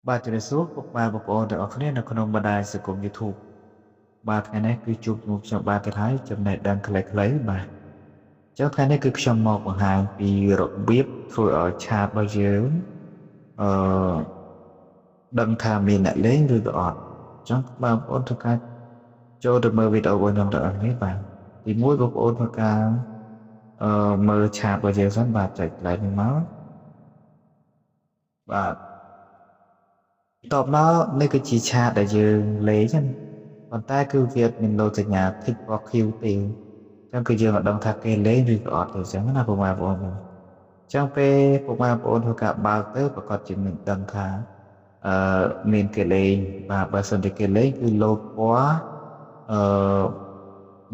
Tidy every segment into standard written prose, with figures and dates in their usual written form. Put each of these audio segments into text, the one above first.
បាទជំរាបសួរពុកម៉ែបងប្អូនទាំងអស់គ្នានៅក្នុងបណ្ដាញសង្គម YouTube បាទថ្ងៃនេះគឺជួបជាមួយខ្ញុំបាទទៀតហើយចំណេះដឹងខ្លីៗបាទចឹងថ្ងៃនេះគឺខ្ញុំមកបង្ហាញពីរបៀបធ្វើឲ្យឆាតរបស់យើងអឺដឹងថាមានអ្នកលេងឬក៏អត់ចឹងបងប្អូនធ្វើការចូលទៅមើលវីដេអូរបស់ខ្ញុំទាំងអស់គ្នាបាទទី1បងប្អូនធ្វើការមើលឆាតរបស់យើងសិនបាទចុច like នេះមកបាទតបមកនេះគឺជាឆាតដែលយើងលេងណាប៉ុន្តែគឺវាមានលោសញ្ញា tick box Q ទេអញ្ចឹងគឺយើងអត់ដឹងថាគេលេងឬក៏អត់ទេអញ្ចឹងណាពុកម៉ែបងប្អូនអញ្ចឹងពេលពុកម៉ែបងប្អូនធ្វើការបើកទៅប្រកាសជានឹងដឹងថាមានគេលេងបាទបើសិនជាគេលេងគឺលោតពណ៌អឺ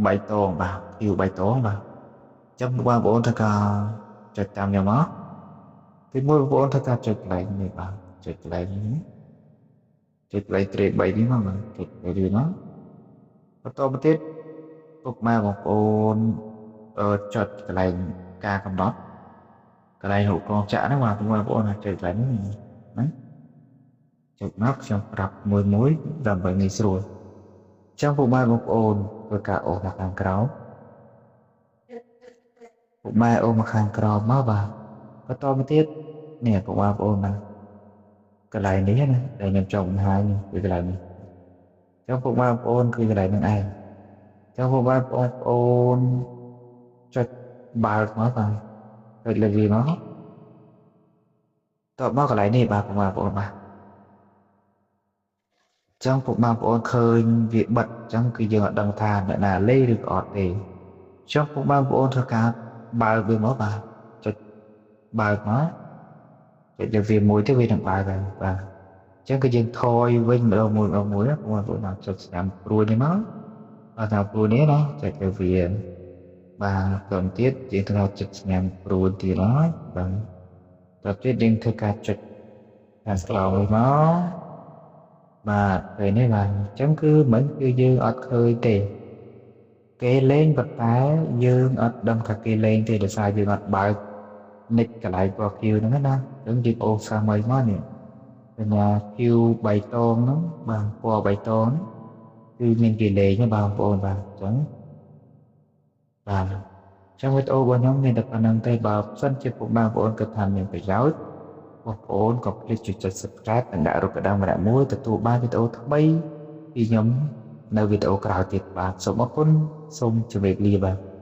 បៃតងបាទ Q បៃតងបាទអញ្ចឹងពុកម៉ែបងប្អូនធ្វើការចុចតាមខ្ញុំមកទីមួយបងប្អូនធ្វើការចុច like នេះបាទចុច like នេះចុច like ត្រេ3នេះមកបាទចុច3នេះមកបន្តមកទៀតពុកម៉ែបងប្អូនចុចកន្លែងការកំណត់កន្លែងរូបកងចាក់ហ្នឹងបាទពុកម៉ែបងប្អូនចុចកន្លែងនេះណាចុចមកខ្ញុំប្រាប់មួយដើម្បីងាយស្រួលអញ្ចឹងពុកម៉ែបងប្អូនធ្វើការអូសមកខាងក្រោមពុកម៉ែអូសមកខាងក្រោមមកបាទបន្តមកទៀតនេះពុកម៉ែបងប្អូនណាកន្លែងនេះណាដែលខ្ញុំចង់បង្ហាញគឺកន្លែងនេះអញ្ចឹងពុកម៉ែបងប្អូនគឺកន្លែងហ្នឹងឯងចឹងពុកម៉ែបងប្អូនចុចបើកមកបាទចុចលើវាមកតបមកកន្លែងនេះបាទពុកម៉ែបងប្អូនបាទចឹងពុកម៉ែបងប្អូនឃើញវាបិទចឹងគឺយើងអត់ដឹងថាអ្នកណាលេងឬក៏អត់ទេចឹងពុកម៉ែបងប្អូនធ្វើការបើកវាមកបាទចុចបើកមកចុចលើវាមួយទៅវានឹងបើកហើយបាទចឹងគឺយើងថយវិញម្ដងមួយពុកម៉ែបងប្អូនបាទចុចស្ដាំព្រួយនេះមកបាទតាមព្រួយនេះណាចុចលើវាបាទបន្តទៀតយើងត្រូវចិត្តស្ញាំព្រួយទៀតហើយបាទតទៅទៀតយើងធ្វើការចុចខាងក្រោមវិញមកបាទពេលនេះបាទអញ្ចឹងគឺមិនគឺយើងអត់ឃើញទេគេលេងប៉ុន្តែយើងអត់ដឹងថាគេលេងទេដោយសារយើងអត់បើកនិចកន្លែងពណ៌ Q ហ្នឹងណាអញ្ចឹងយើងអូសសាមីមកនេះសញ្ញា Q បៃតងហ្នឹងបាទពណ៌បៃតងគឺមានគេលេងណាបងប្អូនបាទអញ្ចឹងបាទចឹងវីដេអូរបស់ខ្ញុំមានតែប៉ុណ្្នឹងទេបើសិនជាពុកម៉ែបងប្អូនគិតថាមានប្រយោជន៍បងប្អូនក៏ភ្លេចចុច Subscribe និងដាក់រូបកណ្ដឹងម្នាក់មួយទទួលបានវីដេអូថ្មីពីខ្ញុំនៅវីដេអូក្រោយទៀតបាទសូមអរគុណសូមជម្រាបលាបាទ